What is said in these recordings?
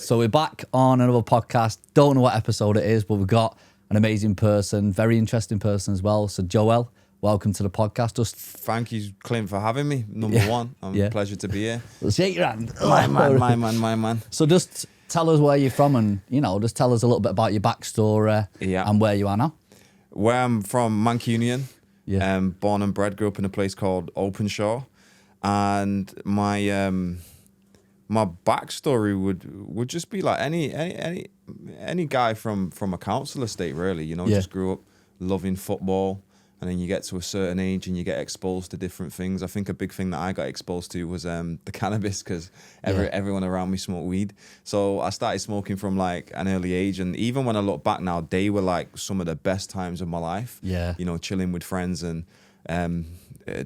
So we're back on another podcast. Don't know what episode it is, but we've got an amazing person, very interesting person as well. So Joel, welcome to the podcast. Thank you, Clint, for having me. Number one, a pleasure to be here. Let's shake your hand. My man. So just tell us where you're from and, just tell us a little bit about your backstory and where you are now. Where I'm from, Mancunian. Yeah. Born and bred, grew up in a place called Openshaw. And my backstory would just be like any guy from a council estate, really. Just grew up loving football, and then you get to a certain age and you get exposed to different things. I think a big thing that I got exposed to was the cannabis, because everyone around me smoked weed. So I started smoking from like an early age, and even when I look back now, they were like some of the best times of my life. Yeah, chilling with friends and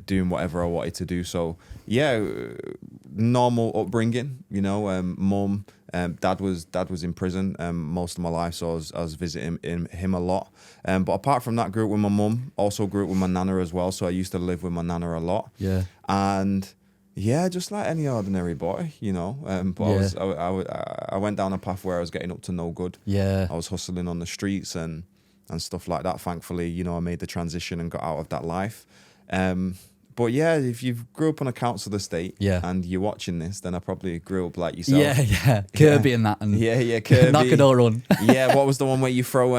doing whatever I wanted to do. So normal upbringing. Mum, dad was in prison most of my life, so I was visiting him a lot. But apart from that, grew up with my mum. Also grew up with my nana as well. So I used to live with my nana a lot. Yeah, and just like any ordinary boy, But I went down a path where I was getting up to no good. Yeah, I was hustling on the streets and stuff like that. Thankfully, I made the transition and got out of that life. But if you grew up on a council estate and you're watching this, then I probably grew up like yourself. Yeah. Kirby and that. And Kirby. Knock it or run. What was the one where you throw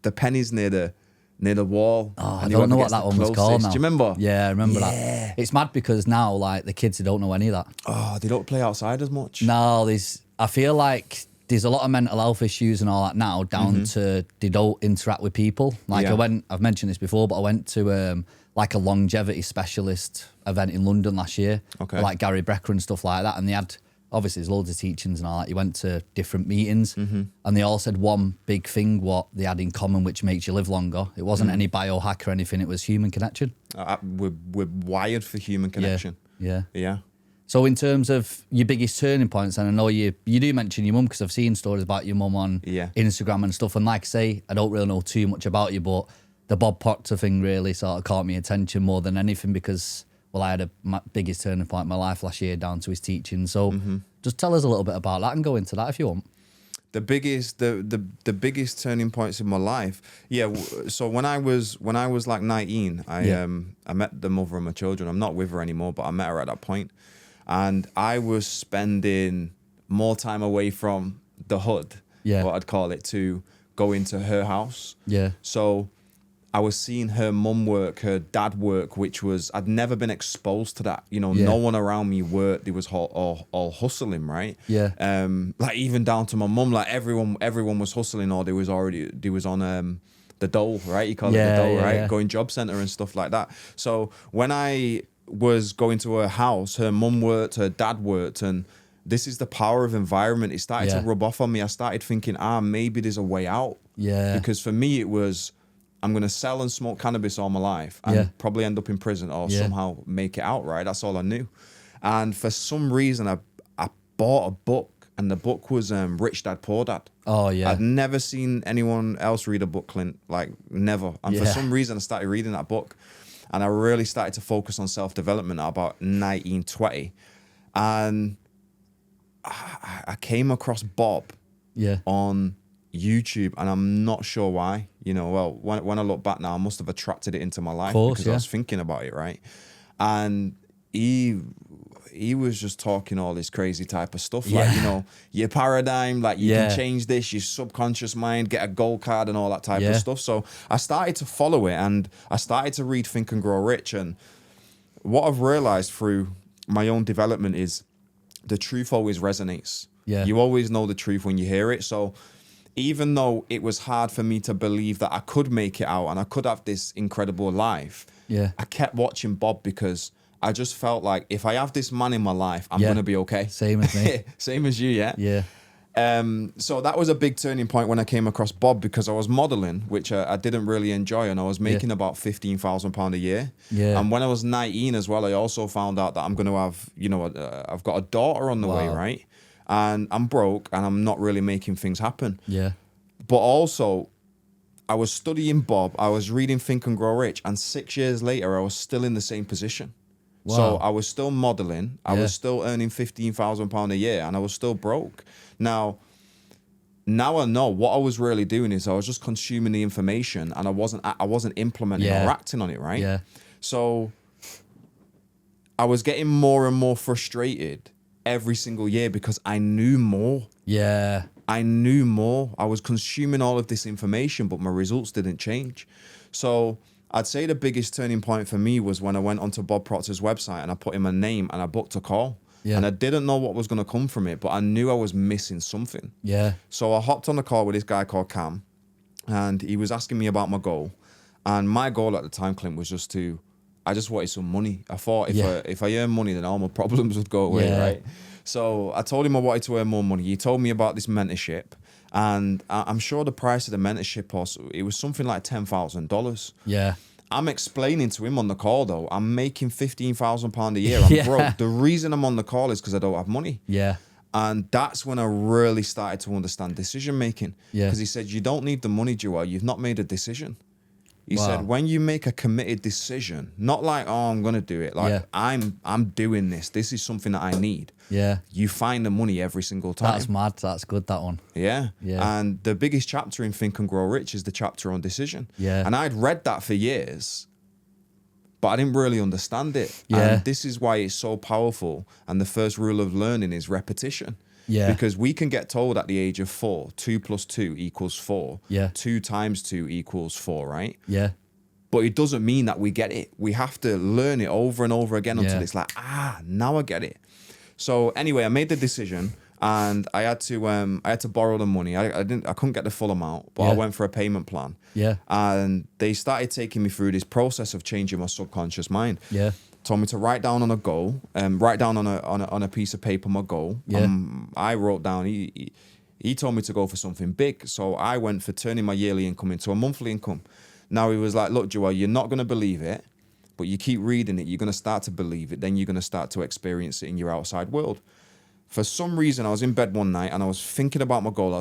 the pennies near the wall? Oh, I don't know what that one was called now. Do you remember? Yeah, I remember that. It's mad because now, like, the kids, they don't know any of that. Oh, they don't play outside as much. No, I feel like there's a lot of mental health issues and all that now down to they don't interact with people. Like I've mentioned this before, but I went to like a longevity specialist event in London last year, like Gary Brecker and stuff like that. And they had, obviously there's loads of teachings and all that. You went to different meetings and they all said one big thing, what they had in common, which makes you live longer. It wasn't any biohack or anything. It was human connection. We're wired for human connection. Yeah. So in terms of your biggest turning points, and I know you do mention your mum, because I've seen stories about your mum on Instagram and stuff. And like I say, I don't really know too much about you, but the Bob Proctor thing really sort of caught me attention more than anything because, I had my biggest turning point in my life last year down to his teaching. So just tell us a little bit about that and go into that if you want. The biggest turning points in my life. So when I was like 19, I met the mother of my children. I'm not with her anymore, but I met her at that point. And I was spending more time away from the hood, what I'd call it, to go into her house. Yeah. So I was seeing her mum work, her dad work, which was, I'd never been exposed to that. No one around me worked. They was all hustling, right? Yeah. Like even down to my mum, like everyone was hustling, or they was on the dole, right? You call it the dole, right? Going job center and stuff like that. So when I was going to her house, her mum worked, her dad worked, and this is the power of environment. It started to rub off on me. I started thinking, maybe there's a way out. Yeah. Because for me, it was, I'm going to sell and smoke cannabis all my life and probably end up in prison or somehow make it out, right? That's all I knew. And for some reason, I bought a book, and the book was Rich Dad, Poor Dad. Oh, yeah. I'd never seen anyone else read a book, Clint, like never. And for some reason, I started reading that book. And I really started to focus on self-development at about 19, 20. And I came across Bob on YouTube, and I'm not sure why. When I look back now, I must have attracted it into my life because I was thinking about it, right? And he was just talking all this crazy type of stuff, like, your paradigm, like you can change this, your subconscious mind, get a gold card and all that type of stuff. So I started to follow it, and I started to read Think and Grow Rich. And what I've realized through my own development is the truth always resonates. Yeah. You always know the truth when you hear it. So even though it was hard for me to believe that I could make it out and I could have this incredible life, I kept watching Bob because I just felt like if I have this man in my life, I'm going to be okay. Same as me. Same as you, Yeah. So that was a big turning point when I came across Bob, because I was modeling, which I didn't really enjoy, and I was making about £15,000 a year. Yeah. And when I was 19 as well, I also found out that I'm going to have, I've got a daughter on the way, right? And I'm broke and I'm not really making things happen. Yeah. But also, I was studying Bob, I was reading Think and Grow Rich, and 6 years later, I was still in the same position. Wow. So I was still modeling, I was still earning £15,000 a year, and I was still broke. Now, now I know what I was really doing is I was just consuming the information and I wasn't implementing or acting on it, right? Yeah. So I was getting more and more frustrated every single year because I knew more. Yeah. I knew more. I was consuming all of this information, but my results didn't change. So I'd say the biggest turning point for me was when I went onto Bob Proctor's website and I put in my name and I booked a call. Yeah. And I didn't know what was going to come from it, but I knew I was missing something. Yeah. So I hopped on the call with this guy called Cam, and he was asking me about my goal. And my goal at the time, Clint, was I just wanted some money. I thought if I earn money, then all my problems would go away, right? So I told him I wanted to earn more money. He told me about this mentorship, and I'm sure the price of the mentorship it was something like $10,000. Yeah. I'm explaining to him on the call, though, I'm making £15,000 a year. I'm broke. The reason I'm on the call is because I don't have money. Yeah. And that's when I really started to understand decision making. Yeah. Because he said, you don't need the money, Joel. You've not made a decision. He Wow. said, when you make a committed decision, not like, oh, I'm going to do it. Like, I'm doing this. This is something that I need. Yeah. You find the money every single time. That's mad. That's good, that one. Yeah. Yeah. And the biggest chapter in Think and Grow Rich is the chapter on decision. Yeah. And I'd read that for years, but I didn't really understand it. Yeah. And this is why it's so powerful. And the first rule of learning is repetition. Yeah. Because we can get told at the age of 4, 2 plus 2 equals 4. Yeah. 2 times 2 equals 4, right? Yeah. But it doesn't mean that we get it. We have to learn it over and over again until Yeah. it's like, now I get it. So anyway, I made the decision and I had to borrow the money. I couldn't get the full amount, but I went for a payment plan. Yeah. And they started taking me through this process of changing my subconscious mind. Yeah. Told me to write down on a goal, write down on a piece of paper my goal. Yeah. I wrote down. He told me to go for something big, so I went for turning my yearly income into a monthly income. Now he was like, look, Joel, you're not going to believe it, but you keep reading it, you're going to start to believe it, then you're going to start to experience it in your outside world. For some reason, I was in bed one night and I was thinking about my goal.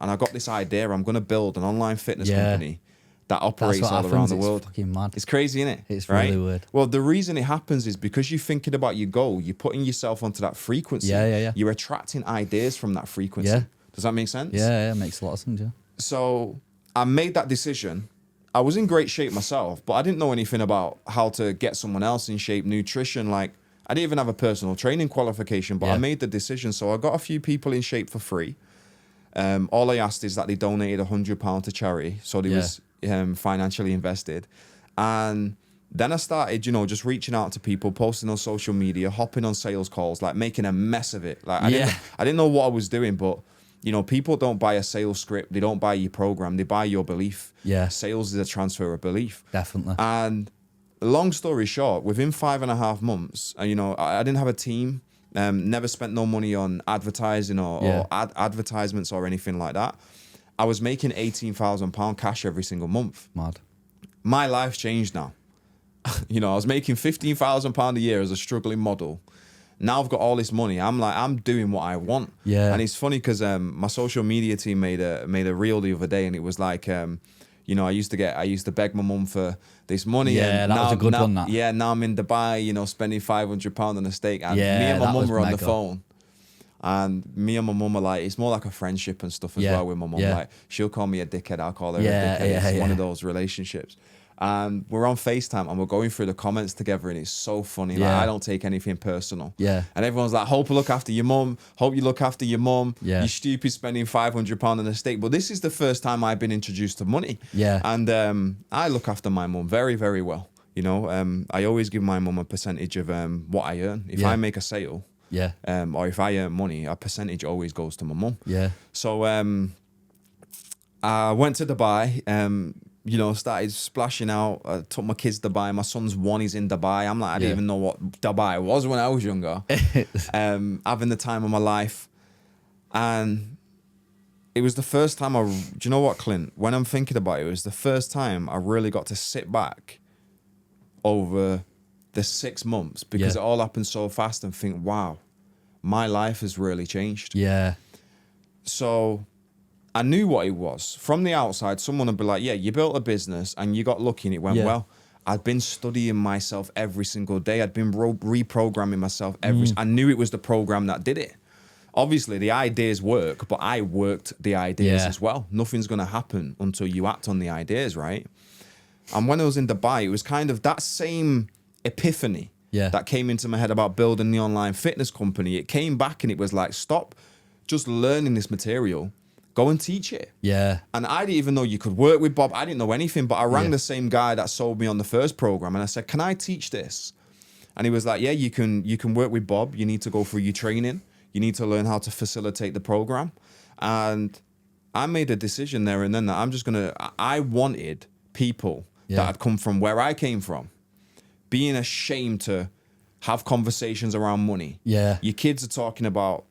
And I got this idea. I'm going to build an online fitness company that operates all around the world. It's fucking mad. It's crazy, isn't it? It's right? really weird. Well, the reason it happens is because you're thinking about your goal, you're putting yourself onto that frequency. Yeah. You're attracting ideas from that frequency. Yeah. Does that make sense? Yeah, it makes a lot of sense, yeah. So I made that decision. I was in great shape myself, but I didn't know anything about how to get someone else in shape, nutrition. Like, I didn't even have a personal training qualification, but I made the decision. So I got a few people in shape for free. All I asked is that they donated £100 to charity. So they was financially invested. And then I started, just reaching out to people, posting on social media, hopping on sales calls, like making a mess of it. Like I didn't know what I was doing, but people don't buy a sales script. They don't buy your program. They buy your belief. Yeah. Sales is a transfer of belief. Definitely. And long story short, within 5.5 months, I didn't have a team. Never spent no money on advertising or advertisements or anything like that. I was making £18,000 cash every single month. Mad. My life's changed now. I was making £15,000 a year as a struggling model. Now I've got all this money. I'm doing what I want. Yeah. And it's funny because my social media team made a reel the other day, and it was like, I used to beg my mum for this money. Yeah, and that was a good one. That. Yeah, now I'm in Dubai, spending £500 on a steak, and me Yeah, and my that mum was were on the mega. phone. And me and my mum are like, it's more like a friendship and stuff as well with my mum. Like, she'll call me a dickhead, I'll call her a Yeah, dickhead. It's one of yeah. those relationships. And we're on FaceTime and we're going through the comments together, and it's so funny. Like, I don't take anything personal. Yeah. And everyone's like, hope you look after your mum. Hope you look after your mum. Yeah. You're stupid spending £500 on a steak. But this is the first time I've been introduced to money. Yeah. And I look after my mum very, very well. I always give my mum a percentage of what I earn. If I make a sale, or if I earn money, a percentage always goes to my mum. Yeah. So I went to Dubai, started splashing out. I took my kids to Dubai. My son's 1, he's in Dubai. I'm like, I didn't even know what Dubai was when I was younger. Having the time of my life. And it was the first time do you know what, Clint? When I'm thinking about it, it was the first time I really got to sit back over the 6 months, because it all happened so fast, and think, wow, my life has really changed. Yeah. So I knew what it was. From the outside, someone would be like, yeah, you built a business and you got lucky and it went well. I'd been studying myself every single day. I'd been reprogramming myself I knew it was the program that did it. obviously the ideas work, but I worked the ideas Yeah. as well. Nothing's going to happen until you act on the ideas, right? And when I was in Dubai, it was kind of that same epiphany that came into my head about building the online fitness company. It came back and it was like, stop just learning this material. Go and teach it. Yeah. And I didn't even know you could work with Bob. I didn't know anything, but I rang the same guy that sold me on the first program and I said, can I teach this? And he was like, yeah, you can work with Bob. You need to go through your training. You need to learn how to facilitate the program. And I made a decision there and then that I wanted people that had come from where I came from, being ashamed to have conversations around money. Yeah. Your kids are talking about,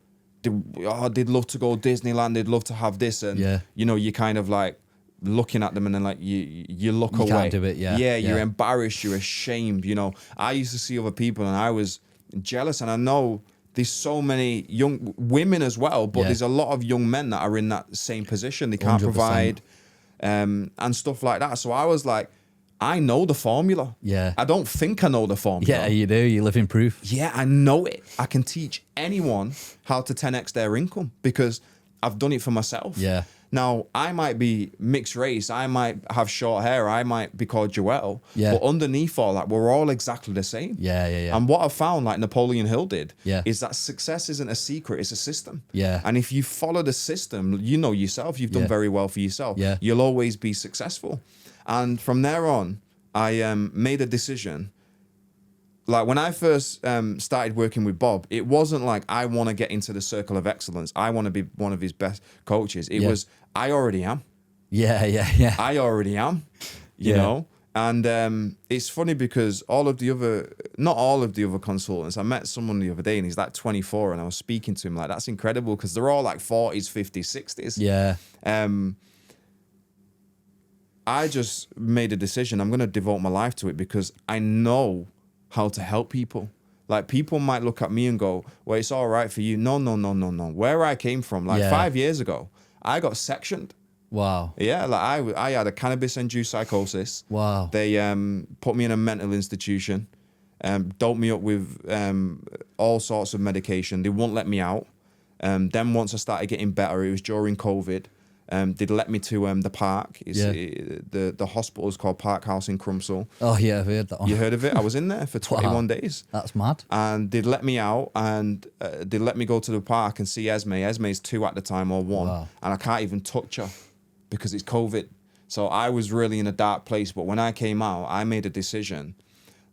they'd love to go Disneyland, they'd love to have this. And, you know, you're kind of like looking at them and then like you look away. You can't do it, Yeah, you're embarrassed, you're ashamed. You know, I used to see other people and I was jealous, and I know there's so many young women as well, but there's a lot of young men that are in that same position. They can't 100%. provide and stuff like that. So I was like, I know the formula. Yeah. I don't think I know the formula. Yeah, you do. You live in proof. Yeah, I know it. I can teach anyone how to 10x their income because I've done it for myself. Yeah. Now, I might be mixed race. I might have short hair. I might be called Joel. Yeah. But underneath all that, we're all exactly the same. Yeah. And what I found, like Napoleon Hill did, Yeah. is that success isn't a secret, it's a system. Yeah. And if you follow the system, you know yourself, you've done very well for yourself. Yeah. You'll always be successful. And from there on, I made a decision. Like when I first started working with Bob, it wasn't like I want to get into the circle of excellence. I want to be one of his best coaches. It was, I already am. Yeah. I already am, you know? And it's funny because not all of the other consultants, I met someone the other day and he's like 24 and I was speaking to him like, that's incredible because they're all like 40s, 50s, 60s. Yeah. I just made a decision. I'm going to devote my life to it because I know how to help people. Like people might look at me and go, well, it's all right for you. No. Where I came from, like 5 years ago, I got sectioned. Wow. Yeah, like I had a cannabis-induced psychosis. Wow. They put me in a mental institution, doped me up with all sorts of medication. They wouldn't let me out. Then once I started getting better, it was during COVID. They'd let me to the park. The hospital is called Park House in Crumpsall. Oh yeah, I've heard that one. You heard of it? I was in there for 21 days. That's mad. And they'd let me out and they'd let me go to the park and see Esme. Esme's 2 at the time or 1. Wow. And I can't even touch her because it's COVID. So I was really in a dark place. But when I came out, I made a decision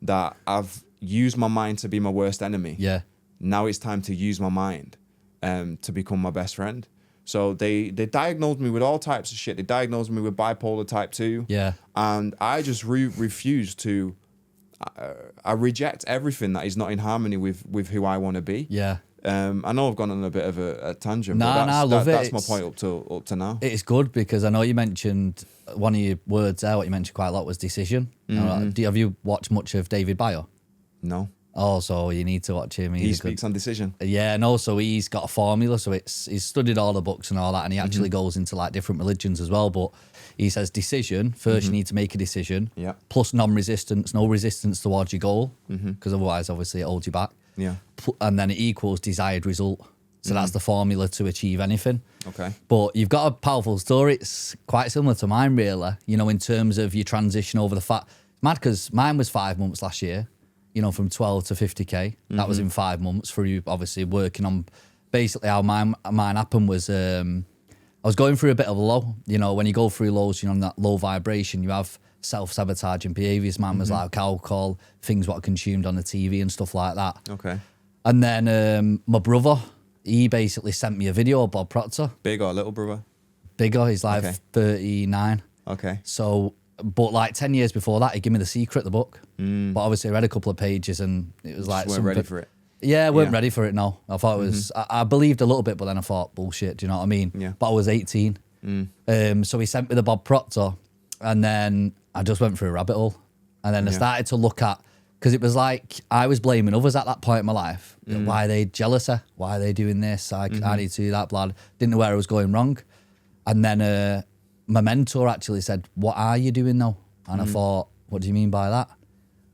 that I've used my mind to be my worst enemy. Yeah. Now it's time to use my mind to become my best friend. So they diagnosed me with all types of shit. They diagnosed me with bipolar type 2. Yeah. And I just refuse to, I reject everything that is not in harmony with who I want to be. Yeah. I know I've gone on a bit of a tangent, No, but I love it. That's my point up to now. It's good because I know you mentioned one of your words there, what you mentioned quite a lot was decision. Have you watched much of David Bayer? No. Oh, so you need to watch him. He speaks on decision. Yeah, and also he's got a formula, so he's studied all the books and all that, and he actually goes into like different religions as well. But he says decision first, you need to make a decision. Yeah. Plus non-resistance, no resistance towards your goal, because otherwise, obviously, it holds you back. Yeah. And then it equals desired result. So that's the formula to achieve anything. Okay. But you've got a powerful story. It's quite similar to mine, really. You know, in terms of your transition over the fact. Mad because mine was 5 months last year. You know, from 12 to 50K. That was in 5 months through obviously working on basically how mine happened was I was going through a bit of a low. You know, when you go through lows, you know, that low vibration, you have self-sabotaging behaviours. Mine was like alcohol, things what I consumed on the TV and stuff like that. Okay. And then my brother, he basically sent me a video of Bob Proctor. Big or little brother? Bigger, he's like Okay. 39. Okay. So, but like 10 years before that, he gave me The Secret, the book. But obviously I read a couple of pages and it was like... Just weren't ready for it. Yeah, I weren't ready for it, no. I thought it was... I believed a little bit, but then I thought, bullshit, do you know what I mean? Yeah. But I was 18. So he sent me the Bob Proctor and then I just went through a rabbit hole. And then I started to look at... Because it was like, I was blaming others at that point in my life. Why are they jealous? Why are they doing this? I need to do that, blood. Didn't know where I was going wrong. And then my mentor actually said, what are you doing now? And I thought, what do you mean by that?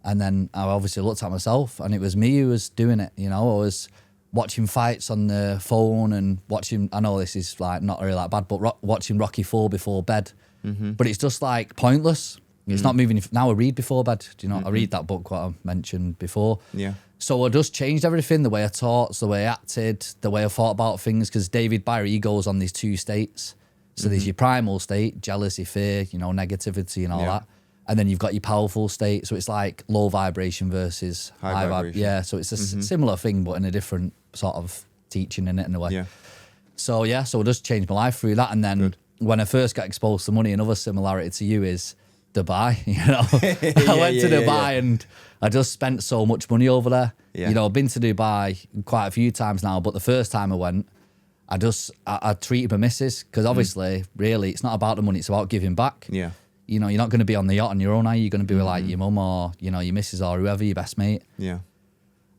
And then I obviously looked at myself and it was me who was doing it. You know, I was watching fights on the phone and watching, I know this is like not really that bad, but watching Rocky 4 before bed. But it's just like pointless. It's not moving. Now I read before bed. Do you know? I read that book, what I mentioned before. Yeah. So I just changed everything, the way I taught, the way I acted, the way I thought about things, because David Barry, he goes on these 2 states. So there's your primal state, jealousy, fear, you know, negativity and all that. And then you've got your powerful state. So it's like low vibration versus high vibration. Yeah, so it's a similar thing, but in a different sort of teaching in it in a way. Yeah. So I just changed my life through that. And then when I first got exposed to money, another similarity to you is Dubai, you know. I went to Dubai and I just spent so much money over there. Yeah. You know, I've been to Dubai quite a few times now, but the first time I went, I treated my missus, because obviously, really, it's not about the money, it's about giving back. Yeah. You know, you're not going to be on the yacht on your own, are you? You're going to be with like your mum or, you know, your missus or whoever, your best mate. Yeah.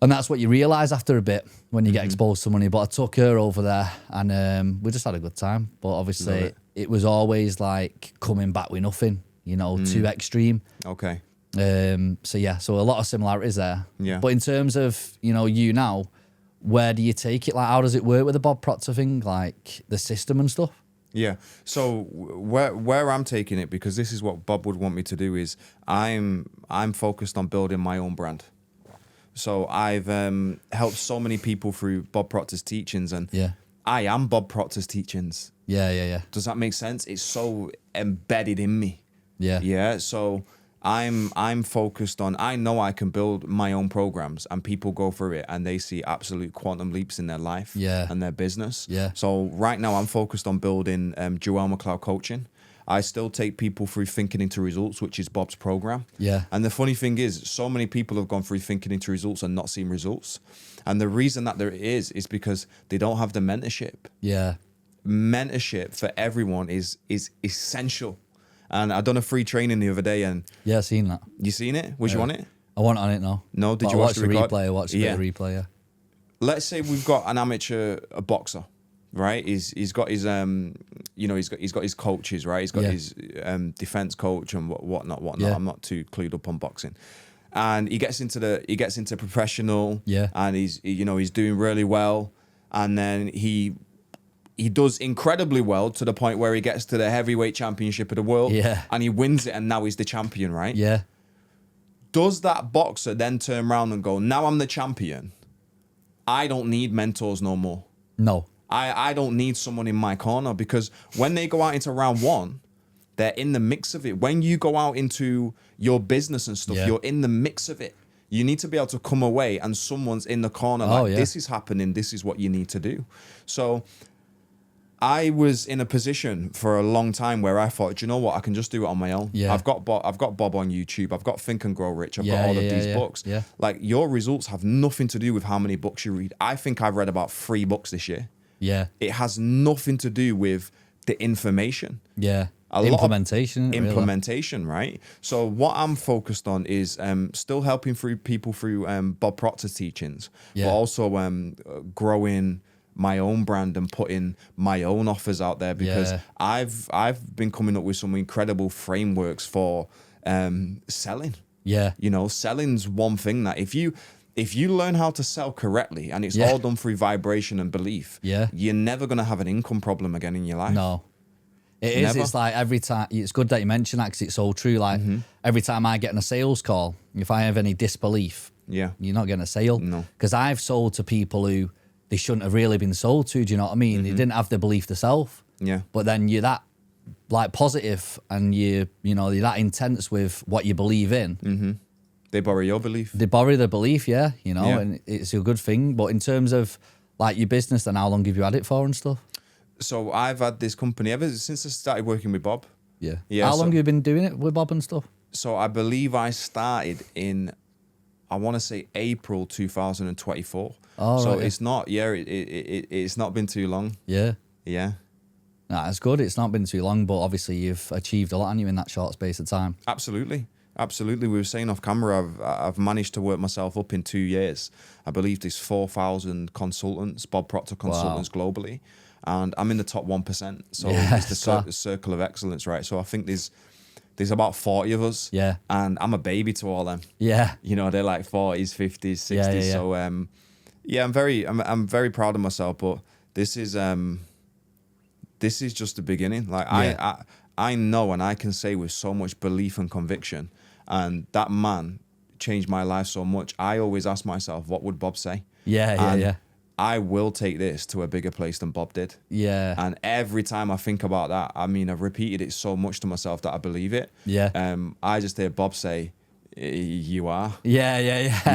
And that's what you realise after a bit when you get exposed to money. But I took her over there and we just had a good time. But obviously, it was always like coming back with nothing, you know, too extreme. Okay. So a lot of similarities there. Yeah. But in terms of, you know, you now, where do you take it? Like, how does it work with the Bob Proctor thing? Like the system and stuff? Yeah. So where I'm taking it, because this is what Bob would want me to do, is I'm focused on building my own brand. So I've helped so many people through Bob Proctor's teachings, and I am Bob Proctor's teachings. Yeah. Does that make sense? It's so embedded in me. Yeah. Yeah. So I'm focused on, I know I can build my own programs and people go through it and they see absolute quantum leaps in their life and their business. Yeah. So right now I'm focused on building Joel McLeod coaching. I still take people through Thinking into Results, which is Bob's program. Yeah. And the funny thing is, so many people have gone through Thinking into Results and not seen results. And the reason that there is because they don't have the mentorship. Yeah. Mentorship for everyone is essential. And I done a free training the other day, and yeah, I seen that. You seen it? Was you on it? I wasn't on it, no. No, did you watch the replay? I watched the replay. Yeah. Let's say we've got an amateur, a boxer, right? He's got his he's got his coaches, right? He's got his defense coach and whatnot. Yeah. I'm not too clued up on boxing. And he gets into professional, and he's doing really well, and then he does incredibly well to the point where he gets to the heavyweight championship of the world, and he wins it, and now he's the champion, right? Yeah. Does that boxer then turn around and go, now I'm the champion, I don't need mentors no more? No. I don't need someone in my corner, because when they go out into round one, they're in the mix of it. When you go out into your business and stuff, you're in the mix of it. You need to be able to come away and someone's in the corner this is happening, this is what you need to do. So I was in a position for a long time where I thought, do you know what? I can just do it on my own. Yeah. I've got Bob on YouTube. I've got Think and Grow Rich. I've got all of these books. Yeah. Like, your results have nothing to do with how many books you read. I think I've read about 3 books this year. Yeah. It has nothing to do with the information. Yeah. Implementation. Implementation, right? So what I'm focused on is still helping people through Bob Proctor's teachings, but also growing my own brand and putting my own offers out there, because I've been coming up with some incredible frameworks for selling. Yeah. You know, selling's one thing that if you learn how to sell correctly, and it's all done through vibration and belief, you're never going to have an income problem again in your life. No. It is. It's like every time, it's good that you mention that, because it's so true. Like every time I get in a sales call, if I have any disbelief, you're not getting a sale. No. Because I've sold to people who they shouldn't have really been sold to. Do you know what I mean? They didn't have the belief themselves. Yeah. But then you're that like positive, and you're that intense with what you believe in. They borrow your belief. They borrow the belief, and it's a good thing. But in terms of like your business, then how long have you had it for and stuff? So I've had this company ever since I started working with Bob. Yeah. How long have you been doing it with Bob and stuff? So I believe I started in, I want to say April 2024. Oh, so right, it's not, it's not been too long. Yeah. Yeah. Nah, it's good. It's not been too long, but obviously you've achieved a lot, haven't you, in that short space of time? Absolutely. We were saying off camera, I've managed to work myself up in 2 years. I believe there's 4,000 consultants, Bob Proctor consultants globally. And I'm in the top 1%. So it's the circle of excellence, right? So I think there's about 40 of us. Yeah. And I'm a baby to all them. Yeah. You know, they're like 40s, 50s, 60s. Yeah. So, Yeah, I'm very proud of myself, but this is just the beginning. Like I know, and I can say with so much belief and conviction, and that man changed my life so much. I always ask myself, what would Bob say? Yeah. I will take this to a bigger place than Bob did. Yeah. And every time I think about that, I mean, I've repeated it so much to myself that I believe it. Yeah. I just hear Bob say, you are. Yeah.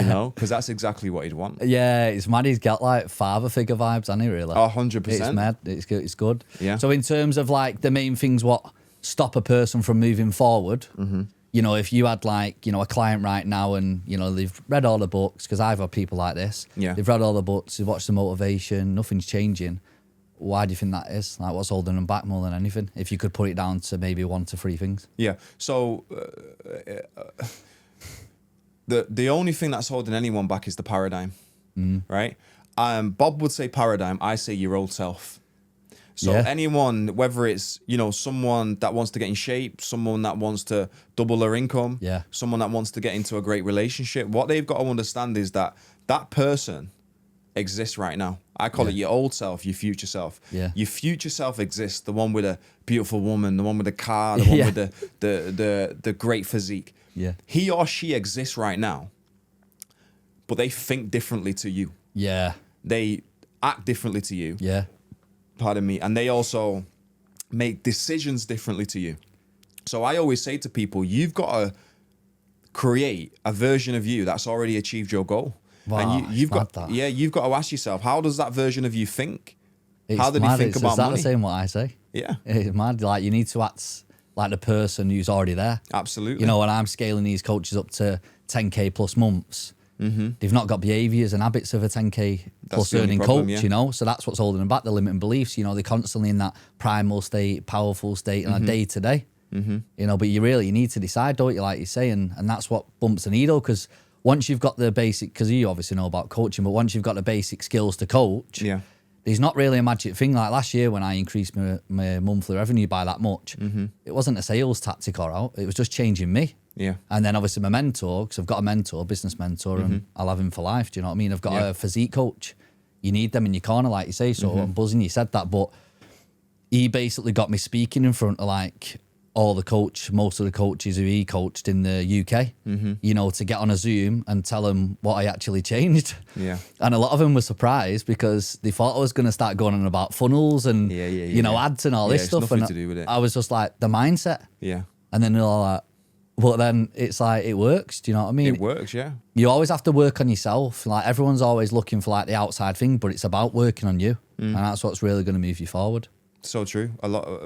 You know, because that's exactly what he'd want. Yeah, it's mad. He's got like father figure vibes, hasn't he, really? 100%. It's mad. It's good. Yeah. So in terms of like the main things what stop a person from moving forward, you know, if you had like, you know, a client right now and, you know, they've read all the books, because I've had people like this. Yeah. They've read all the books, they've watched the motivation, nothing's changing. Why do you think that is? Like, what's holding them back more than anything? If you could put it down to maybe 1 to 3 things. Yeah. So the only thing that's holding anyone back is the paradigm, right? Bob would say paradigm. I say your old self. So anyone, whether it's, you know, someone that wants to get in shape, someone that wants to double their income, someone that wants to get into a great relationship, what they've got to understand is that that person exists right now. I call it your old self, your future self. Yeah. Your future self exists, the one with a beautiful woman, the one with a car, the one with the great physique. Yeah. He or she exists right now, but they think differently to you. Yeah. They act differently to you. Yeah. Pardon me. And they also make decisions differently to you. So I always say to people, you've got to create a version of you that's already achieved your goal. Wow, and you've got that. you've got to ask yourself, how does that version of you think? How did he think about money? It's the same what I say. Yeah. It's mad. Like, you need to act like the person who's already there. Absolutely. You know, when I'm scaling these coaches up to 10K plus months, they've not got behaviours and habits of a 10K plus earning coach, you know? So that's what's holding them back, the limiting beliefs. You know, they're constantly in that primal state, powerful state on a day to day. You know, but you need to decide, don't you, like you say? And that's what bumps the needle, because once you've got the basic, because you obviously know about coaching, but once you've got the basic skills to coach, there's not really a magic thing. Like last year when I increased my monthly revenue by that much, it wasn't a sales tactic or out. It was just changing me. Yeah. And then obviously my mentor, because I've got a mentor, business mentor, and I'll have him for life. Do you know what I mean? I've got a physique coach. You need them in your corner, like you say. So I'm buzzing you said that. But he basically got me speaking in front of like most of the coaches who he coached in the UK, you know, to get on a Zoom and tell them what I actually changed. Yeah. And a lot of them were surprised because they thought I was going to start going on about funnels and, you know, ads and all this stuff. Nothing to do with it. I was just like, the mindset. Yeah. And then they're all like, but then it's like, it works. Do you know what I mean? It works, yeah. You always have to work on yourself. Like, everyone's always looking for like the outside thing, but it's about working on you. And that's what's really going to move you forward. So true.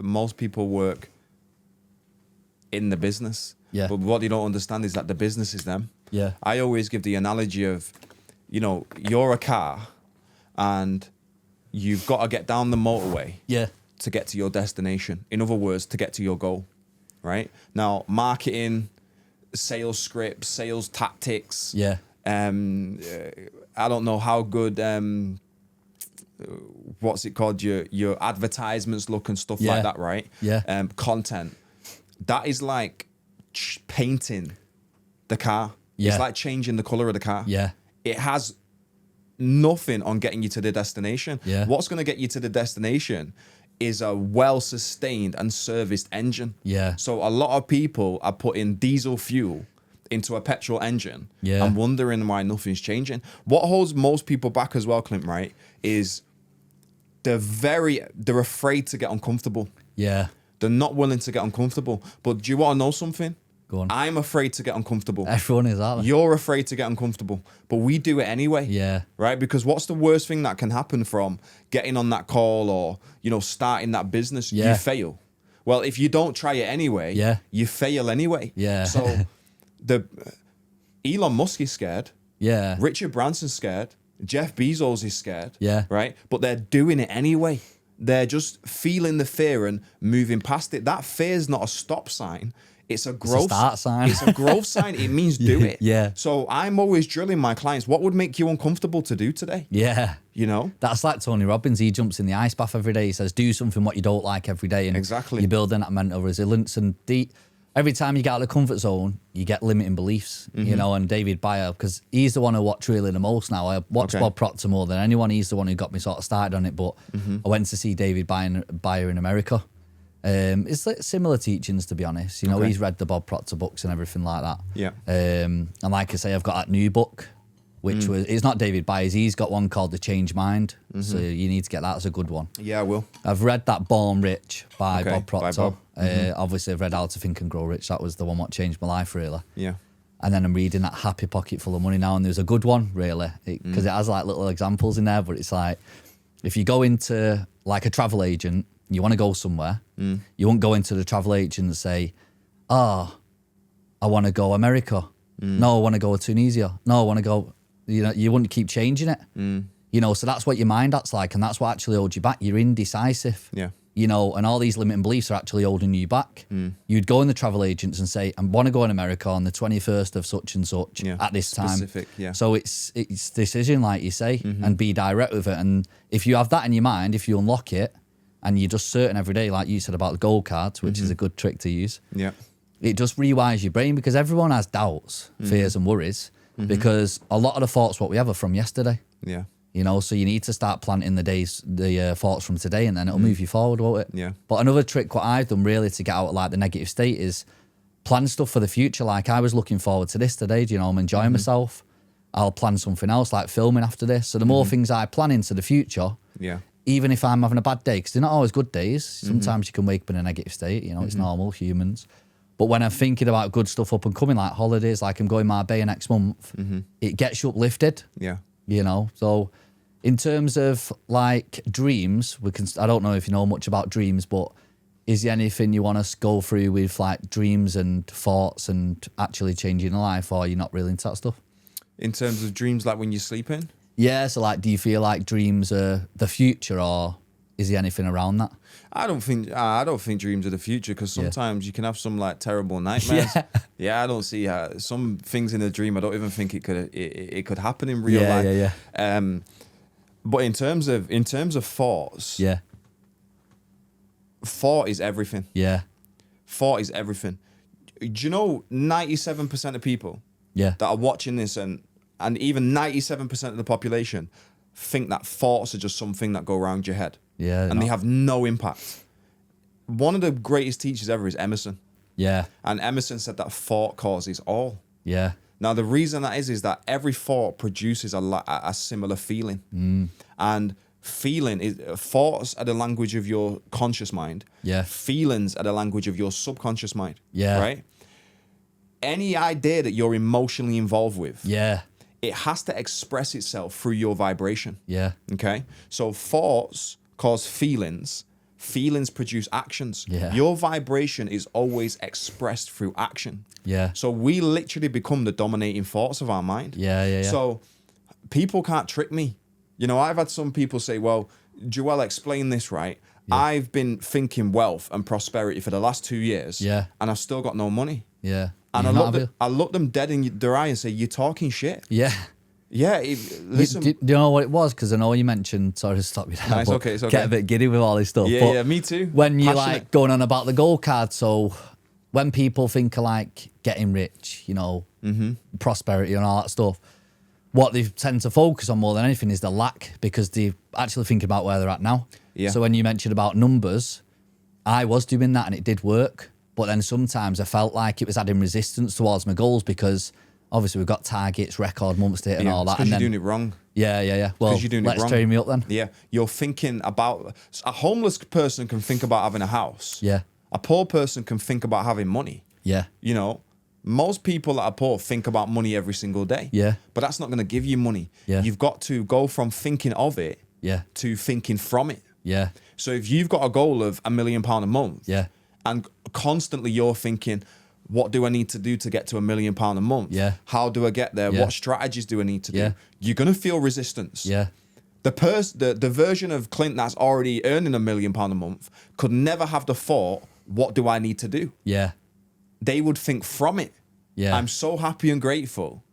Most people work in the business. Yeah. But what they don't understand is that the business is them. Yeah. I always give the analogy of, you know, you're a car and you've got to get down the motorway to get to your destination. In other words, to get to your goal, right? Now, marketing, sales scripts, sales tactics. Yeah. I don't know how good, what's it called? Your advertisements look and stuff like that, right? Yeah. Content. That is like painting the car. Yeah. It's like changing the color of the car. Yeah. It has nothing on getting you to the destination. Yeah. What's going to get you to the destination is a well-sustained and serviced engine. Yeah. So a lot of people are putting diesel fuel into a petrol engine and wondering why nothing's changing. What holds most people back as well, Clint, right, is they're afraid to get uncomfortable. Yeah. They're not willing to get uncomfortable. But do you want to know something? Go on. I'm afraid to get uncomfortable. Everyone is, aren't they? You're afraid to get uncomfortable. But we do it anyway. Yeah. Right? Because what's the worst thing that can happen from getting on that call or, you know, starting that business? Yeah. You fail. Well, if you don't try it anyway, you fail anyway. Yeah. So Elon Musk is scared. Yeah. Richard Branson's scared. Jeff Bezos is scared. Yeah. Right? But they're doing it anyway. They're just feeling the fear and moving past it. That fear is not a stop sign. It's a growth start sign. It's a growth sign. It means do it. Yeah. So I'm always drilling my clients. What would make you uncomfortable to do today? Yeah. You know? That's like Tony Robbins. He jumps in the ice bath every day. He says, do something what you don't like every day. And exactly. You're building that mental resilience. And every time you get out of the comfort zone, you get limiting beliefs, you know, and David Beyer, because he's the one I watch really the most now. I watch Bob Proctor more than anyone. He's the one who got me sort of started on it, but I went to see David Beyer in America. It's like similar teachings, to be honest. You know, he's read the Bob Proctor books and everything like that. Yeah. And like I say, I've got that new book, which was, it's not David Byers. He's got one called The Change Mind. So you need to get that. It's a good one. Yeah, I will. I've read that Born Rich by Bob Proctor. By Bob. Obviously, I've read How to Think and Grow Rich. That was the one that changed my life, really. Yeah. And then I'm reading that Happy Pocket Full of Money now, and there's a good one, really, because it has like little examples in there. But it's like, if you go into like a travel agent, you want to go somewhere, you won't go into the travel agent and say, I want to go America. No, I want to go Tunisia. No, I want to go, you know, you wouldn't keep changing it. You know, so that's what your mind acts like, and that's what actually holds you back. You're indecisive. Yeah. You know, and all these limiting beliefs are actually holding you back. You'd go in the travel agents and say, I want to go in America on the 21st of such and such at this Specific, time. yeah. So it's decision, like you say, and be direct with it. And if you have that in your mind, if you unlock it, and you're just certain every day, like you said about the gold cards, which is a good trick to use. Yeah. It just rewires your brain, because everyone has doubts, fears and worries, because a lot of the thoughts what we have are from yesterday. Yeah. You know, so you need to start planting the thoughts from today, and then it'll move you forward, won't it? Yeah. But another trick what I've done really to get out of like the negative state is plan stuff for the future. Like I was looking forward to this today, do you know, I'm enjoying myself. I'll plan something else like filming after this. So the more things I plan into the future, even if I'm having a bad day, because they're not always good days. Sometimes you can wake up in a negative state, you know, it's normal, humans. But when I'm thinking about good stuff up and coming, like holidays, like I'm going Marbella next month, it gets you uplifted. Yeah. You know, so in terms of like dreams, I don't know if you know much about dreams, but is there anything you want us to go through with like dreams and thoughts and actually changing your life, or are you not really into that stuff? In terms of dreams, like when you're sleeping? Yeah, so like, do you feel like dreams are the future, or is there anything around that? I don't think dreams are the future, because sometimes you can have some like terrible nightmares. I don't see how some things in a dream. I don't even think it could happen in real life. But in terms of thoughts, thought is everything. Yeah, thought is everything. Do you know 97% of people that are watching this, and even 97% of the population think that thoughts are just something that go around your head. Yeah, and they have no impact. One of the greatest teachers ever is Emerson. Yeah. And Emerson said that thought causes all. Yeah. Now, the reason that is that every thought produces a similar feeling. And thoughts are the language of your conscious mind. Yeah. Feelings are the language of your subconscious mind. Yeah. Right? Any idea that you're emotionally involved with. Yeah. It has to express itself through your vibration. Yeah. Okay? So thoughts cause feelings. Feelings produce actions. Yeah. Your vibration is always expressed through action. Yeah. So we literally become the dominating thoughts of our mind. Yeah. So people can't trick me. You know, I've had some people say, well, Joel, explain this right. Yeah. I've been thinking wealth and prosperity for the last 2 years. Yeah. And I've still got no money. Yeah. And I look them dead in their eye and say, you're talking shit. Yeah. Yeah, listen. Do you know what it was? Because I know you mentioned, sorry to stop you there. No, it's okay, it's okay. Get a bit giddy with all this stuff. Yeah, but me too. When you're like going on about the gold card, so when people think of like getting rich, you know, prosperity and all that stuff, what they tend to focus on more than anything is the lack, because they actually think about where they're at now. Yeah. So when you mentioned about numbers, I was doing that and it did work. But then sometimes I felt like it was adding resistance towards my goals, because obviously we've got targets, record months to hit and all that. Because you're doing it wrong. Yeah. Well, let's train me up then. Yeah. You're thinking about... A homeless person can think about having a house. Yeah. A poor person can think about having money. Yeah. You know, most people that are poor think about money every single day. Yeah. But that's not going to give you money. Yeah. You've got to go from thinking of it to thinking from it. Yeah. So if you've got a goal of £1 million a month, and constantly you're thinking, what do I need to do to get to £1 million a month? Yeah. How do I get there? Yeah. What strategies do I need to do? You're going to feel resistance. Yeah. The version of Clint that's already earning £1 million a month could never have the thought, what do I need to do? Yeah. They would think from it. Yeah. I'm so happy and grateful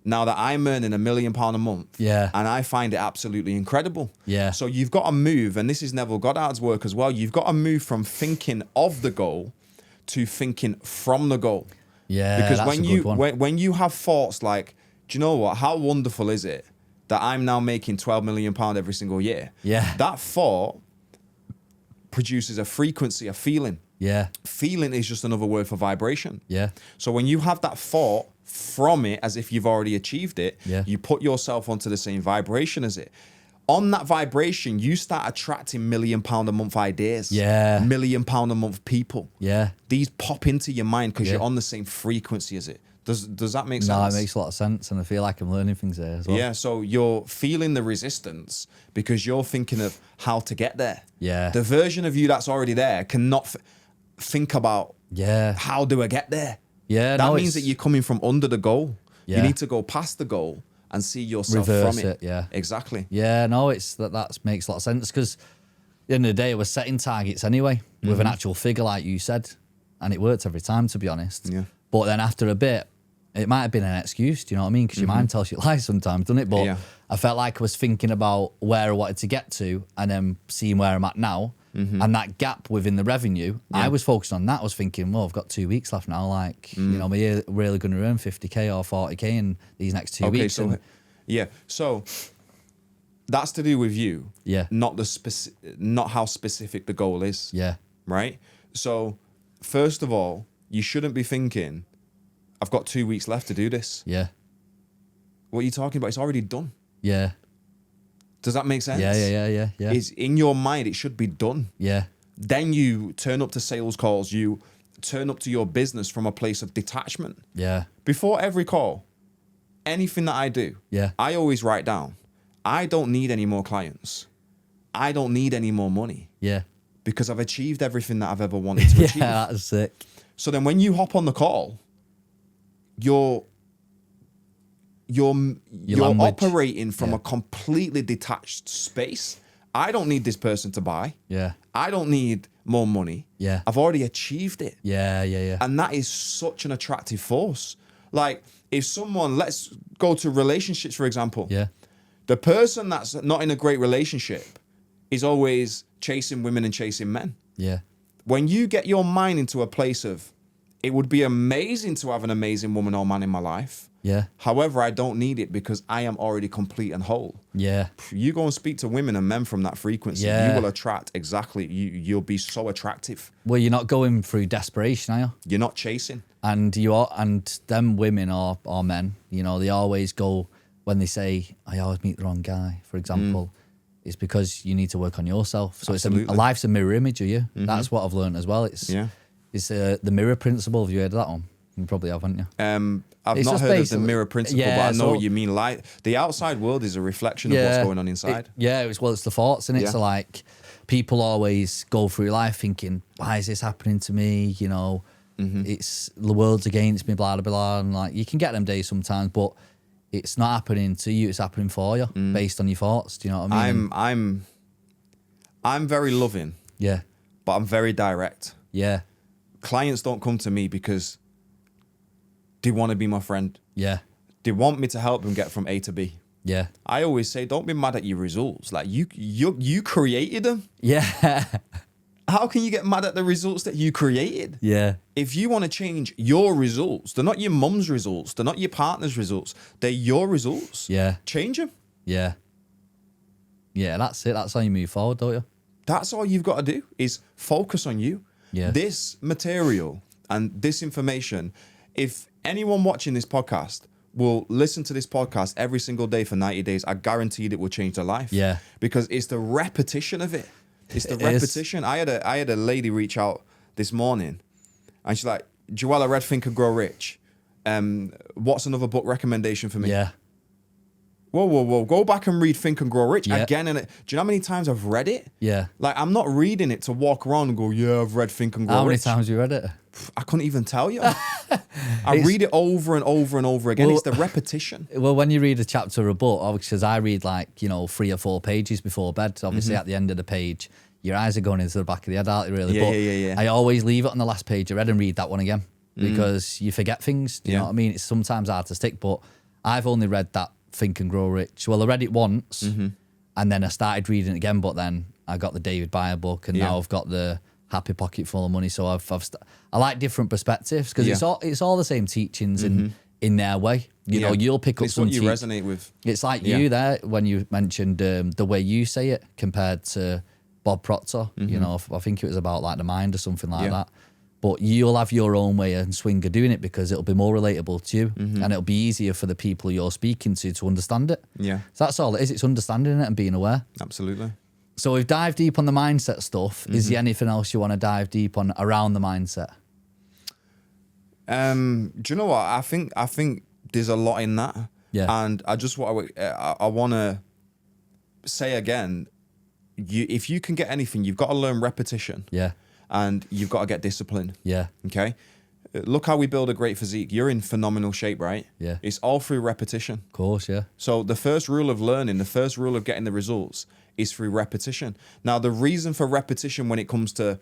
now that I'm earning £1 million a month. Yeah. And I find it absolutely incredible. Yeah. So you've got to move, and this is Neville Goddard's work as well. You've got to move from thinking of the goal to thinking from the goal. Yeah, Because that's when a good one. when you have thoughts like, do you know what? How wonderful is it that I'm now making £12 million every single year? Yeah. That thought produces a frequency, a feeling. Yeah, Feeling is just another word for vibration. yeah, So when you have that thought from it as if you've already achieved it, Yeah. you put yourself onto the same vibration as it. On that vibration, you start attracting £1 million a month ideas. Yeah. £1 million a month people. yeah. These pop into your mind because Yeah. you're on the same frequency as it. Does that make sense? No, it makes a lot of sense, and I feel like I'm learning things there as well. Yeah, so you're feeling the resistance because you're thinking of how to get there. Yeah. The version of you that's already there cannot think about Yeah, how do I get there. yeah. That no, means that it's- you're coming from under the goal. You Yeah. need to go past the goal and see yourself Reverse from it. it, yeah. Exactly. Yeah, no, it's that makes a lot of sense because at the end of the day, we're setting targets anyway with an actual figure, like you said, and it worked every time, to be honest. Yeah. But then after a bit, it might have been an excuse. Do you know what I mean? Because your mind tells you lies sometimes, doesn't it? But Yeah. I felt like I was thinking about where I wanted to get to, and then seeing where I'm at now, and that gap within the revenue. I was focused on that. I was thinking, well, I've got 2 weeks left now. Like, you know, we're really going to earn 50k or 40k in these next 2 weeks. So, and- yeah. So that's to do with you. Yeah. Not not how specific the goal is. yeah, Right. So first of all, you shouldn't be thinking, I've got 2 weeks left to do this. yeah, What are you talking about? It's already done. yeah. Does that make sense? Yeah. Is in your mind, it should be done. Yeah, Then you turn up to sales calls, you turn up to your business from a place of detachment. yeah, Before every call, anything that I do, Yeah. I always write down, I don't need any more clients. I don't need any more money yeah. because I've achieved everything that I've ever wanted to Yeah, achieve. that's sick. So then when you hop on the call, you're language. operating from Yeah. a completely detached space. I don't need this person to buy. Yeah, I don't need more money. Yeah. I've already achieved it. yeah. And that is such an attractive force. Like if someone, let's go to relationships, for example. Yeah, The person that's not in a great relationship is always chasing women and chasing men. yeah, When you get your mind into a place of, it would be amazing to have an amazing woman or man in my life. yeah, However, I don't need it because I am already complete and whole. yeah, You go and speak to women and men from that frequency, Yeah. you will attract exactly. You'll be so attractive. Well, you're not going through desperation, are you? You're not chasing. And you are, and them women or men, you know, they always go when they say, "I always meet the wrong guy," for example. It's because you need to work on yourself. So it's Absolutely. a life's a mirror image of you. That's what I've learned as well. It's the mirror principle. Have you heard of that one? You probably have, haven't you? I've It's not just heard of the basically- mirror principle, yeah, but I know so- what you mean. Like the outside world is a reflection of what's going on inside. It's the thoughts in it. Yeah. So like people always go through life thinking, why is this happening to me? You know, Mm-hmm. it's the world's against me, blah, blah, blah. And like you can get them days sometimes, but it's not happening to you, it's happening for you based on your thoughts. Do you know what I mean? I'm very loving, Yeah. but I'm very direct. Yeah. Clients don't come to me because they want to be my friend. Yeah. They want me to help them get from A to B. Yeah. I always say, don't be mad at your results. Like you created them. Yeah. How can you get mad at the results that you created? Yeah. If you want to change your results, they're not your mum's results. They're not your partner's results. They're your results. Yeah. Change them. Yeah. Yeah, that's it. That's how you move forward, don't you? That's all you've got to do is focus on you. Yeah. This material and this information, if anyone watching this podcast will listen to this podcast every single day for 90 days, I guaranteed it will change their life. Yeah. Because it's the repetition of it. It's the It is. repetition. I had a lady reach out this morning and she's like, Joel, I read Think and Grow Rich. What's another book recommendation for me? Yeah. Whoa. Go back and read Think and Grow Rich Yeah. again. And do you know how many times I've read it? Yeah. Like, I'm not reading it to walk around and go, yeah, I've read Think and Grow How many Rich. times you read it? I couldn't even tell you. I read it over and over and over again. Well- It's the repetition. Well, when you read a chapter of a book, obviously, 'cause I read 3 or 4 pages before bed. Obviously, at the end of the page, your eyes are going into the back of the head, aren't they, really? Yeah, but yeah. I always leave it on the last page I read and read that one again because you forget things. Do you know what I mean? It's sometimes hard to stick, but I've only read that Think and Grow Rich. Well, I read it once and then I started reading it again, but then I got the David Byer book and now I've got the Happy Pocket Full of Money. So I like different perspectives because it's all the same teachings in their way. You know, you'll pick up it's some what you resonate with. It's like you there when you mentioned the way you say it compared to Bob Proctor. You know, I think it was about like the mind or something like that. But you'll have your own way and swing of doing it because it'll be more relatable to you and it'll be easier for the people you're speaking to understand it. Yeah. So that's all it is. It's understanding it and being aware. Absolutely. So we've dived deep on the mindset stuff. Is there anything else you want to dive deep on around the mindset? Do you know what? I think there's a lot in that. Yeah. And I just want to say again, if you can get anything, you've got to learn repetition. Yeah. And you've got to get discipline. Yeah. Okay. Look how we build a great physique. You're in phenomenal shape, right? Yeah. It's all through repetition. Of course, yeah. So the first rule of learning, the first rule of getting the results is through repetition. Now, the reason for repetition when it comes to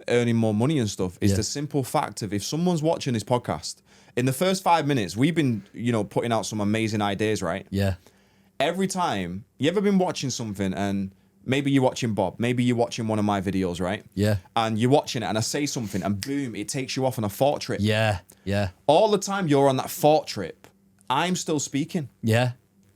earning more money and stuff is the simple fact of if someone's watching this podcast, in the first 5 minutes, we've been, putting out some amazing ideas, right? Yeah. Every time, you ever been watching something and maybe you're watching Bob, maybe you're watching one of my videos, right? Yeah. And you're watching it and I say something and boom, it takes you off on a thought trip. Yeah. Yeah. All the time you're on that thought trip, I'm still speaking. Yeah.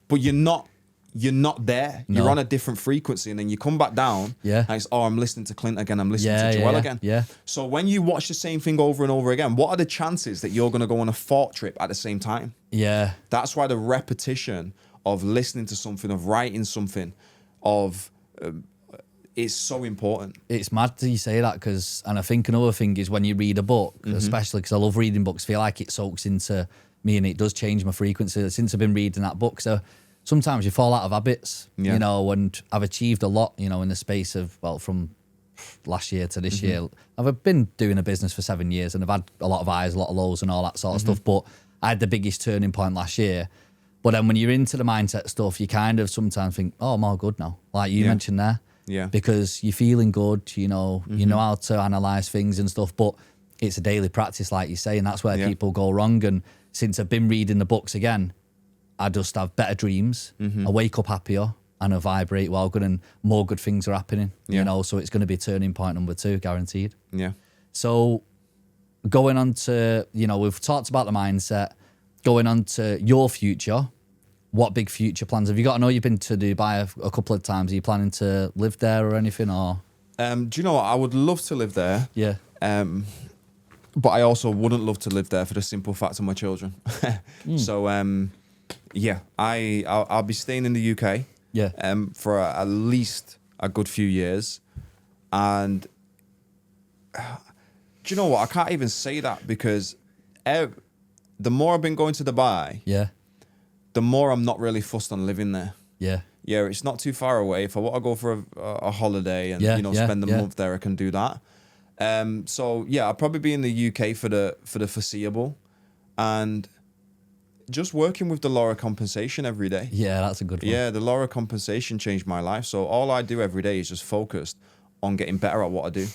But you're not there. No. You're on a different frequency and then you come back down. Yeah. And it's, I'm listening to Clint again. I'm listening to Joel again. Yeah. So when you watch the same thing over and over again, what are the chances that you're going to go on a thought trip at the same time? Yeah. That's why the repetition of listening to something, of writing something, of it's so important. It's mad that you say that and I think another thing is when you read a book, especially because I love reading books, feel like it soaks into me and it does change my frequency since I've been reading that book. So sometimes you fall out of habits, and I've achieved a lot, in the space of, from last year to this year. I've been doing a business for 7 years and I've had a lot of highs, a lot of lows and all that sort of stuff. But I had the biggest turning point last year. But then when you're into the mindset stuff, you kind of sometimes think, oh, I'm all good now. Like you mentioned there. Yeah. Because you're feeling good, you know how to analyze things and stuff, but it's a daily practice, like you say, and that's where people go wrong. And since I've been reading the books again, I just have better dreams. I wake up happier and I vibrate well good and more good things are happening, so it's going to be turning point number 2, guaranteed. Yeah. So going on to, we've talked about the mindset, going on to your future. What big future plans have you got? I know you've been to Dubai a couple of times. Are you planning to live there or anything? Or do you know what? I would love to live there. Yeah. But I also wouldn't love to live there for the simple fact of my children. So I'll be staying in the UK. Yeah. For at least a good few years, and do you know what? I can't even say that because the more I've been going to Dubai, the more I'm not really fussed on living there. Yeah. Yeah, it's not too far away. If I want to go for a holiday and spend the month there, I can do that. So yeah, I'll probably be in the UK for the foreseeable, and just working with the Laura compensation every day. Yeah, that's a good one. Yeah, the Laura compensation changed my life. So all I do every day is just focused on getting better at what I do.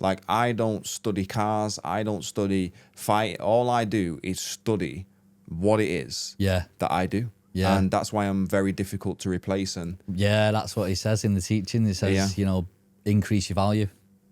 Like, I don't study cars. I don't study fight. All I do is study what it is that I do. Yeah. And that's why I'm very difficult to replace. And yeah, that's what he says in the teaching. He says, increase your value.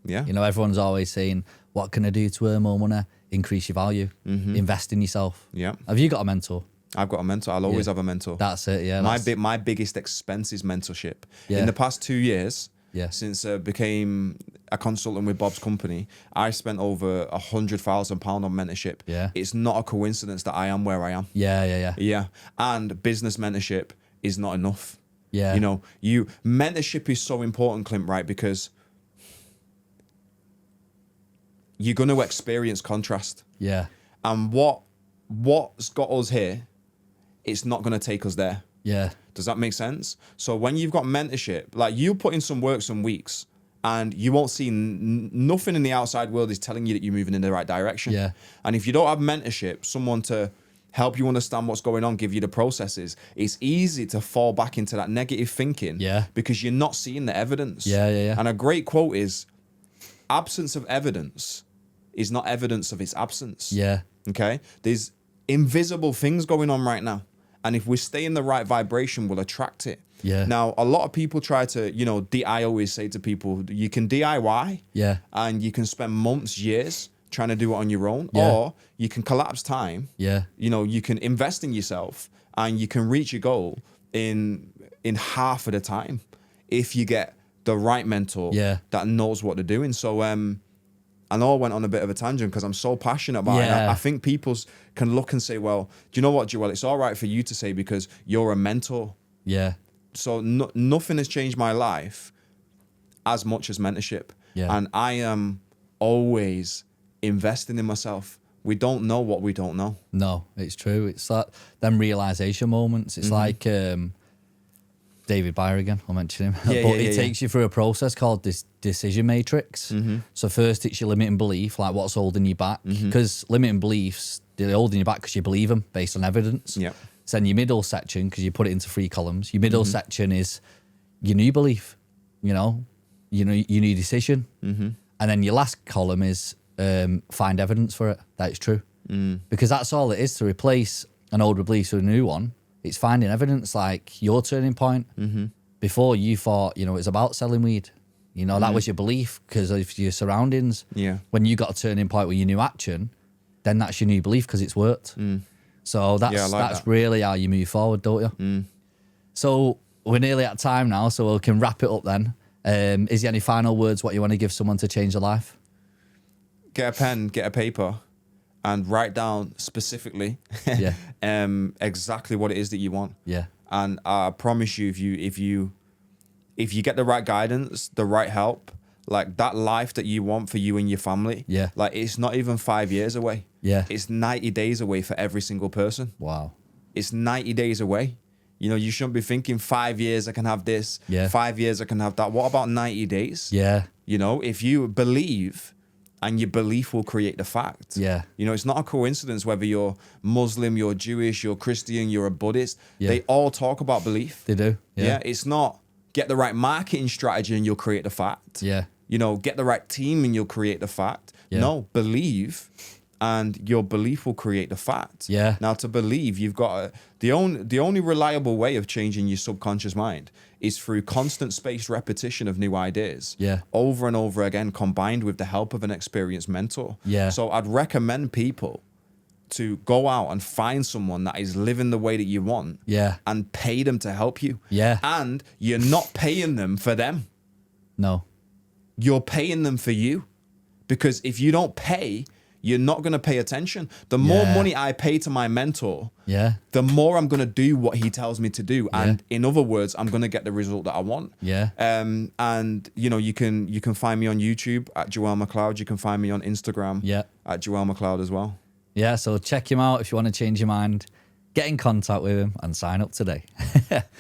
Yeah. Everyone's always saying, what can I do to earn more money? Increase your value. Invest in yourself. Yeah. Have you got a mentor? I've got a mentor. I'll always have a mentor. That's it, yeah. My biggest expense is mentorship. Yeah. In the past 2 years, since I became a consultant with Bob's company, I spent over £100,000 on mentorship. Yeah. It's not a coincidence that I am where I am. Yeah. And business mentorship is not enough. Yeah. Mentorship is so important, Clint, right? Because you're going to experience contrast. Yeah. And what's got us here, it's not going to take us there. Yeah. Does that make sense? So when you've got mentorship, like, you put in some work some weeks and you won't see nothing in the outside world is telling you that you're moving in the right direction. Yeah. And if you don't have mentorship, someone to help you understand what's going on, give you the processes, it's easy to fall back into that negative thinking. Yeah. Because you're not seeing the evidence. Yeah. And a great quote is, absence of evidence is not evidence of its absence. Yeah. Okay? There's invisible things going on right now. And if we stay in the right vibration, we'll attract it. Yeah. Now, a lot of people try to, I always say to people, you can DIY. Yeah. And you can spend months, years trying to do it on your own, Yeah. or you can collapse time. Yeah. You know, you can invest in yourself and you can reach your goal in half of the time if you get the right mentor Yeah. that knows what they're doing. So I know I went on a bit of a tangent because I'm so passionate about it. Yeah. I think people can look and say, well, do you know what, Joel? It's all right for you to say because you're a mentor. Yeah. So nothing has changed my life as much as mentorship. Yeah. And I am always investing in myself. We don't know what we don't know. No, it's true. It's like them realization moments. It's like David Byron, I'll mention him. Yeah, but yeah, it takes you through a process called this decision matrix. So first it's your limiting belief, like what's holding you back. Because limiting beliefs, they're holding you back because you believe them based on evidence. Yeah. So then your middle section, because you put it into 3 columns, your middle section is your new belief, your new decision. And then your last column is find evidence for it, that it's true. Because that's all it is, to replace an old belief with a new one. It's finding evidence, like your turning point. Before you thought, it's about selling weed. That was your belief because of your surroundings. Yeah. When you got a turning point with your new action, then that's your new belief because it's worked. So that's really how you move forward, don't you? So we're nearly at time now, so we can wrap it up then. Is there any final words what you want to give someone to change their life? Get a pen, get a paper, and write down specifically Yeah. exactly what it is that you want. Yeah. And I promise you, if you get the right guidance, the right help, like that life that you want for you and your family, Yeah. like it's not even 5 years away. Yeah. It's 90 days away for every single person. Wow. It's 90 days away. You shouldn't be thinking 5 years I can have this, Yeah. 5 years I can have that. What about 90 days? Yeah. If you believe, and your belief will create the fact. Yeah. It's not a coincidence whether you're Muslim, you're Jewish, you're Christian, you're a Buddhist. Yeah. They all talk about belief. They do. Yeah. It's not get the right marketing strategy and you'll create the fact. Yeah. Get the right team and you'll create the fact. Yeah. No, believe and your belief will create the fact. Yeah. Now to believe, you've got the only reliable way of changing your subconscious mind is through constant spaced repetition of new ideas. Yeah. Over and over again, combined with the help of an experienced mentor. Yeah. So I'd recommend people to go out and find someone that is living the way that you want. Yeah. And pay them to help you. Yeah. And you're not paying them for them. No. You're paying them for you. Because if you don't pay, you're not going to pay attention. The more Yeah. money I pay to my mentor, Yeah. the more I'm going to do what he tells me to do. And in other words, I'm going to get the result that I want. Yeah. And you can find me on YouTube at Joel McLeod. You can find me on Instagram Yeah. at Joel McLeod as well. Yeah. So check him out if you want to change your mind. Get in contact with him and sign up today.